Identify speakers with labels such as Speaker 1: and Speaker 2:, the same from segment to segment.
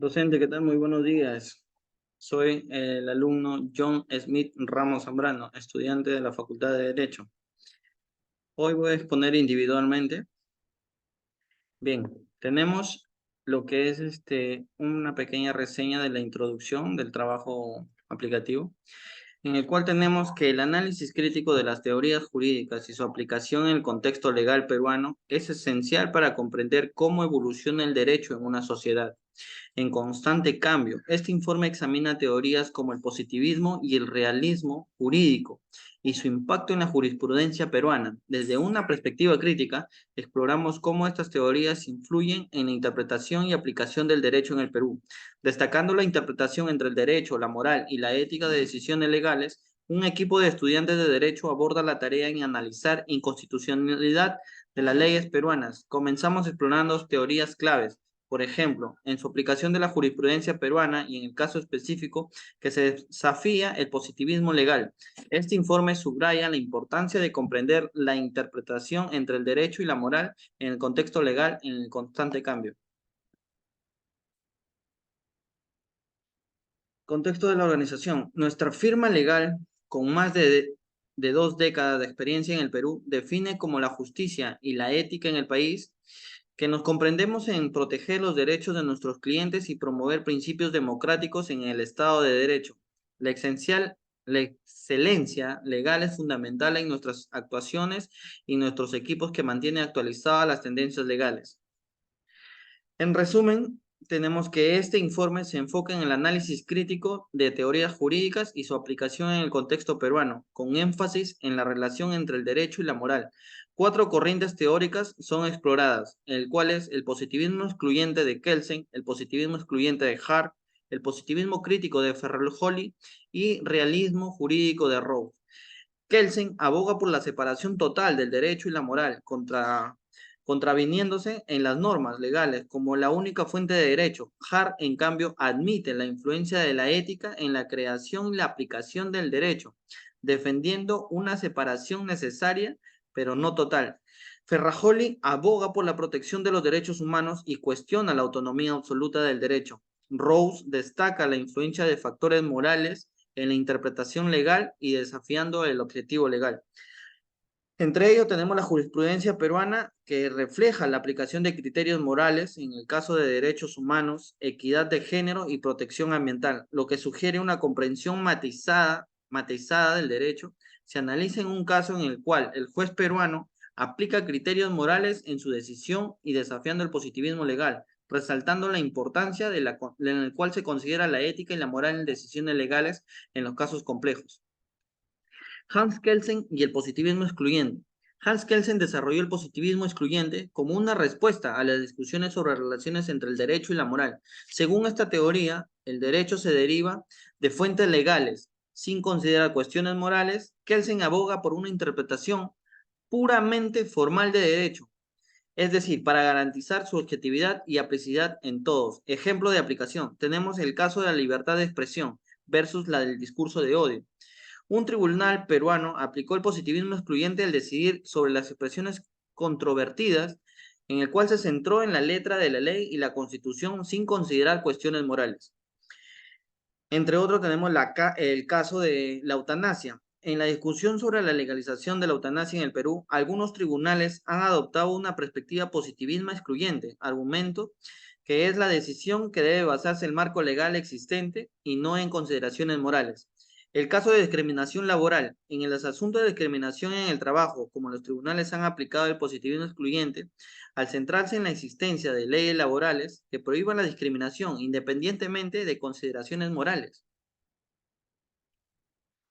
Speaker 1: Docente, ¿qué tal? Muy buenos días. Soy el alumno John Smith Ramos Zambrano, estudiante de la Facultad de Derecho. Hoy voy a exponer individualmente. Bien, tenemos lo que es una pequeña reseña de la introducción del trabajo aplicativo, en el cual tenemos que el análisis crítico de las teorías jurídicas y su aplicación en el contexto legal peruano es esencial para comprender cómo evoluciona el derecho en una sociedad en constante cambio. Este informe examina teorías como el positivismo y el realismo jurídico y su impacto en la jurisprudencia peruana. Desde una perspectiva crítica, exploramos cómo estas teorías influyen en la interpretación y aplicación del derecho en el Perú, destacando la interpretación entre el derecho, la moral y la ética de decisiones legales. Un equipo de estudiantes de Derecho aborda la tarea en analizar inconstitucionalidad de las leyes peruanas. Comenzamos explorando teorías claves, por ejemplo, en su aplicación de la jurisprudencia peruana y en el caso específico que se desafía el positivismo legal. Este informe subraya la importancia de comprender la interpretación entre el derecho y la moral en el contexto legal en el constante cambio. Contexto de la organización. Nuestra firma legal, con más de 2 décadas de experiencia en el Perú, define como la justicia y la ética en el país que nos comprendemos en proteger los derechos de nuestros clientes y promover principios democráticos en el Estado de Derecho. La excelencia legal es fundamental en nuestras actuaciones y nuestros equipos que mantienen actualizadas las tendencias legales. En resumen, tenemos que este informe se enfoca en el análisis crítico de teorías jurídicas y su aplicación en el contexto peruano, con énfasis en la relación entre el derecho y la moral. 4 corrientes teóricas son exploradas, el cual es el positivismo excluyente de Kelsen, el positivismo excluyente de Hart, el positivismo crítico de Ferrajoli y realismo jurídico de Rowe. Kelsen aboga por la separación total del derecho y la moral, contraviniéndose en las normas legales como la única fuente de derecho. Hart, en cambio, admite la influencia de la ética en la creación y la aplicación del derecho, defendiendo una separación necesaria, pero no total. Ferrajoli aboga por la protección de los derechos humanos y cuestiona la autonomía absoluta del derecho. Rose destaca la influencia de factores morales en la interpretación legal y desafiando el objetivo legal. Entre ellos tenemos la jurisprudencia peruana que refleja la aplicación de criterios morales en el caso de derechos humanos, equidad de género y protección ambiental, lo que sugiere una comprensión matizada del derecho. Se analiza en un caso en el cual el juez peruano aplica criterios morales en su decisión y desafiando el positivismo legal, resaltando la importancia en el cual se considera la ética y la moral en decisiones legales en los casos complejos. Hans Kelsen y el positivismo excluyente. Hans Kelsen desarrolló el positivismo excluyente como una respuesta a las discusiones sobre relaciones entre el derecho y la moral. Según esta teoría, el derecho se deriva de fuentes legales, sin considerar cuestiones morales. Kelsen aboga por una interpretación puramente formal de derecho, es decir, para garantizar su objetividad y aplicidad en todos. Ejemplo de aplicación, tenemos el caso de la libertad de expresión versus la del discurso de odio. Un tribunal peruano aplicó el positivismo excluyente al decidir sobre las expresiones controvertidas, en el cual se centró en la letra de la ley y la constitución sin considerar cuestiones morales. Entre otros tenemos el caso de la eutanasia. En la discusión sobre la legalización de la eutanasia en el Perú, algunos tribunales han adoptado una perspectiva positivismo excluyente, argumento que es la decisión que debe basarse en el marco legal existente y no en consideraciones morales. El caso de discriminación laboral. En los asuntos de discriminación en el trabajo, como los tribunales han aplicado el positivismo excluyente, al centrarse en la existencia de leyes laborales que prohíban la discriminación independientemente de consideraciones morales.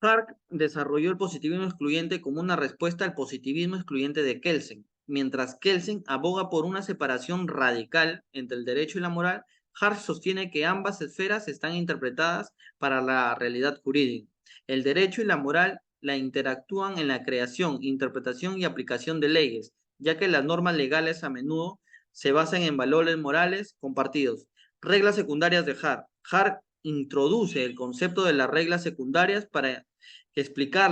Speaker 1: Hart desarrolló el positivismo excluyente como una respuesta al positivismo excluyente de Kelsen. Mientras Kelsen aboga por una separación radical entre el derecho y la moral, Hart sostiene que ambas esferas están interpretadas para la realidad jurídica. El derecho y la moral la interactúan en la creación, interpretación y aplicación de leyes, ya que las normas legales a menudo se basan en valores morales compartidos. Reglas secundarias de Hart. Hart introduce el concepto de las reglas secundarias para explicar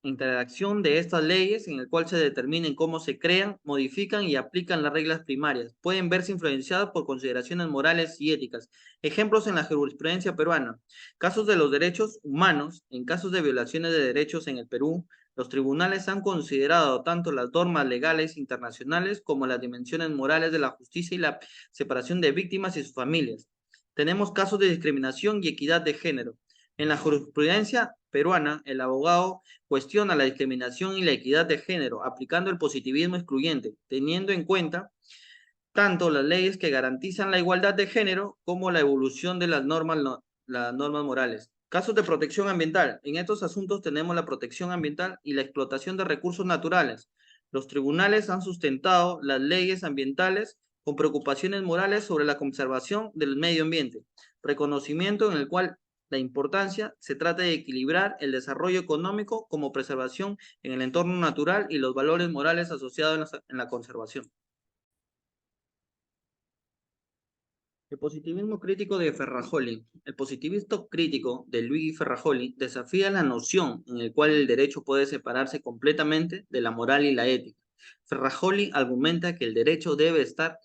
Speaker 1: interacción de estas leyes en el cual se determinen cómo se crean, modifican y aplican las reglas primarias. Pueden verse influenciadas por consideraciones morales y éticas. Ejemplos en la jurisprudencia peruana. Casos de los derechos humanos. En casos de violaciones de derechos en el Perú, los tribunales han considerado tanto las normas legales internacionales como las dimensiones morales de la justicia y la separación de víctimas y sus familias. Tenemos casos de discriminación y equidad de género. En la jurisprudencia peruana, el abogado cuestiona la discriminación y la equidad de género, aplicando el positivismo excluyente, teniendo en cuenta tanto las leyes que garantizan la igualdad de género como la evolución de las normas morales. Casos de protección ambiental. En estos asuntos tenemos la protección ambiental y la explotación de recursos naturales. Los tribunales han sustentado las leyes ambientales con preocupaciones morales sobre la conservación del medio ambiente, reconocimiento en el cual la importancia se trata de equilibrar el desarrollo económico como preservación en el entorno natural y los valores morales asociados en la conservación. El positivismo crítico de Ferrajoli. El positivismo crítico de Luigi Ferrajoli desafía la noción en la cual el derecho puede separarse completamente de la moral y la ética. Ferrajoli argumenta que el derecho debe estar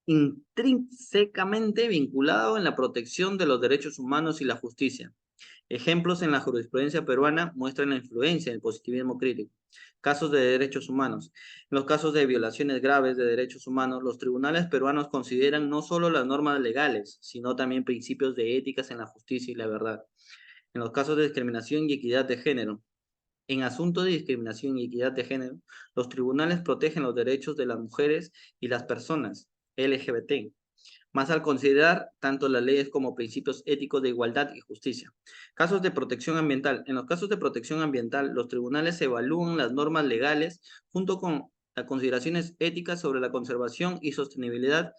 Speaker 1: intrínsecamente vinculado en la protección de los derechos humanos y la justicia. Ejemplos en la jurisprudencia peruana muestran la influencia del positivismo crítico. Casos de derechos humanos. En los casos de violaciones graves de derechos humanos, los tribunales peruanos consideran no solo las normas legales, sino también principios de éticas en la justicia y la verdad. En los casos de discriminación y equidad de género. En asuntos de discriminación y equidad de género, los tribunales protegen los derechos de las mujeres y las personas LGBT, más al considerar tanto las leyes como principios éticos de igualdad y justicia. Casos de protección ambiental. En los casos de protección ambiental, los tribunales evalúan las normas legales junto con las consideraciones éticas sobre la conservación y sostenibilidad,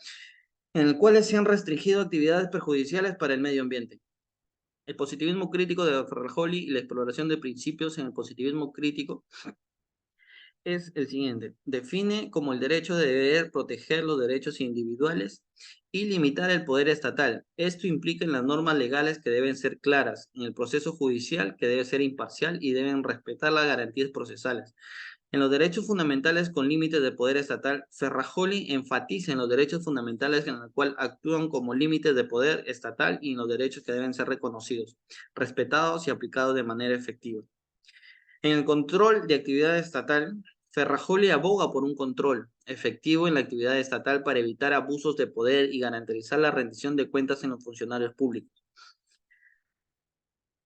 Speaker 1: en las cuales se han restringido actividades perjudiciales para el medio ambiente. El positivismo crítico de Ferrajoli y la exploración de principios en el positivismo crítico es el siguiente. Define como el derecho de deber proteger los derechos individuales y limitar el poder estatal. Esto implica en las normas legales que deben ser claras, en el proceso judicial que debe ser imparcial y deben respetar las garantías procesales. En los derechos fundamentales con límites de poder estatal, Ferrajoli enfatiza en los derechos fundamentales en los cuales actúan como límites de poder estatal y en los derechos que deben ser reconocidos, respetados y aplicados de manera efectiva. En el control de actividad estatal, Ferrajoli aboga por un control efectivo en la actividad estatal para evitar abusos de poder y garantizar la rendición de cuentas en los funcionarios públicos.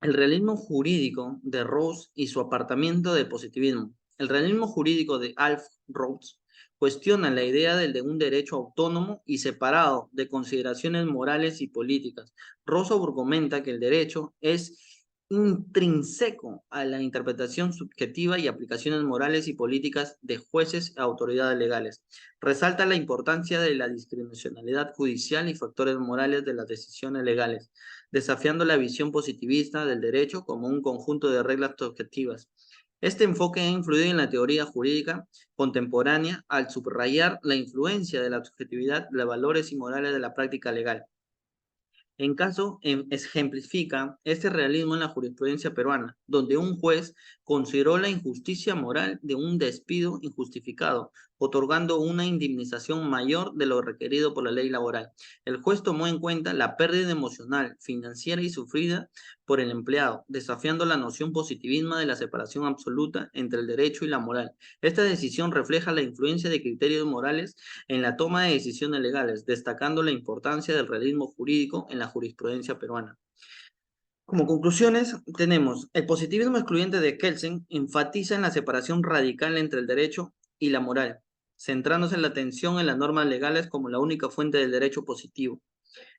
Speaker 1: El realismo jurídico de Rawls y su apartamiento del positivismo. El realismo jurídico de Alf Rawls cuestiona la idea de un derecho autónomo y separado de consideraciones morales y políticas. Rawls argumenta que el derecho es intrínseco a la interpretación subjetiva y aplicaciones morales y políticas de jueces y autoridades legales. Resalta la importancia de la discrecionalidad judicial y factores morales de las decisiones legales, desafiando la visión positivista del derecho como un conjunto de reglas objetivas. Este enfoque ha influido en la teoría jurídica contemporánea al subrayar la influencia de la subjetividad de valores y morales de la práctica legal. En caso, ejemplifica este realismo en la jurisprudencia peruana, donde un juez consideró la injusticia moral de un despido injustificado, otorgando una indemnización mayor de lo requerido por la ley laboral. El juez tomó en cuenta la pérdida emocional, financiera y sufrida por el empleado, desafiando la noción positivismo de la separación absoluta entre el derecho y la moral. Esta decisión refleja la influencia de criterios morales en la toma de decisiones legales, destacando la importancia del realismo jurídico en la jurisprudencia peruana. Como conclusiones, tenemos el positivismo excluyente de Kelsen enfatiza en la separación radical entre el derecho y la moral, centrándose en la atención en las normas legales como la única fuente del derecho positivo.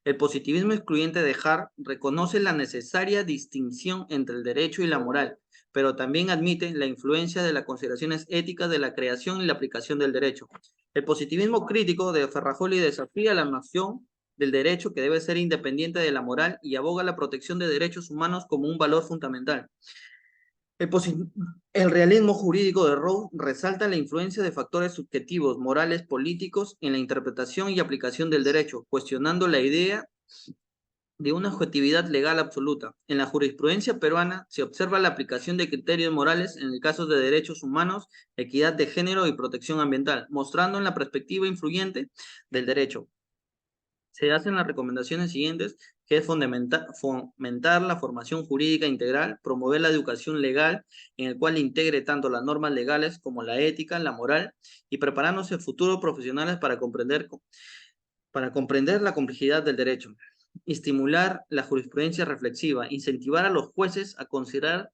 Speaker 1: El positivismo excluyente de Hart reconoce la necesaria distinción entre el derecho y la moral, pero también admite la influencia de las consideraciones éticas de la creación y la aplicación del derecho. El positivismo crítico de Ferrajoli desafía la noción del derecho que debe ser independiente de la moral y aboga la protección de derechos humanos como un valor fundamental. El realismo jurídico de Rowe resalta la influencia de factores subjetivos, morales, políticos en la interpretación y aplicación del derecho, cuestionando la idea de una objetividad legal absoluta. En la jurisprudencia peruana se observa la aplicación de criterios morales en el caso de derechos humanos, equidad de género y protección ambiental, mostrando en la perspectiva influyente del derecho. Se hacen las recomendaciones siguientes, que es fomentar la formación jurídica integral, promover la educación legal, en el cual integre tanto las normas legales como la ética, la moral, y preparándose futuros profesionales para comprender la complejidad del derecho. Estimular la jurisprudencia reflexiva, incentivar a los jueces a considerar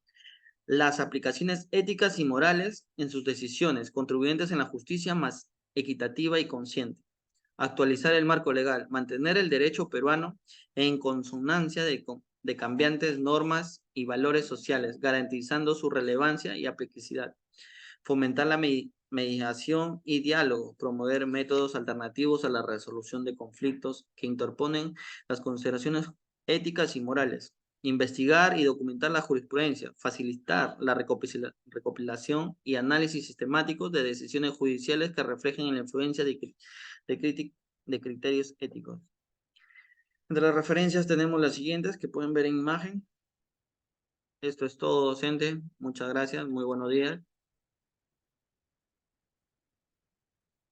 Speaker 1: las aplicaciones éticas y morales en sus decisiones, contribuyentes en la justicia más equitativa y consciente. Actualizar el marco legal, mantener el derecho peruano en consonancia de cambiantes normas y valores sociales, garantizando su relevancia y aplicación. Fomentar la mediación y diálogo, promover métodos alternativos a la resolución de conflictos que interponen las consideraciones éticas y morales, investigar y documentar la jurisprudencia, facilitar la recopilación y análisis sistemáticos de decisiones judiciales que reflejen la influencia de, de criterios éticos. Entre las referencias tenemos las siguientes que pueden ver en imagen. Esto es todo, docente. Muchas gracias. Muy buenos días.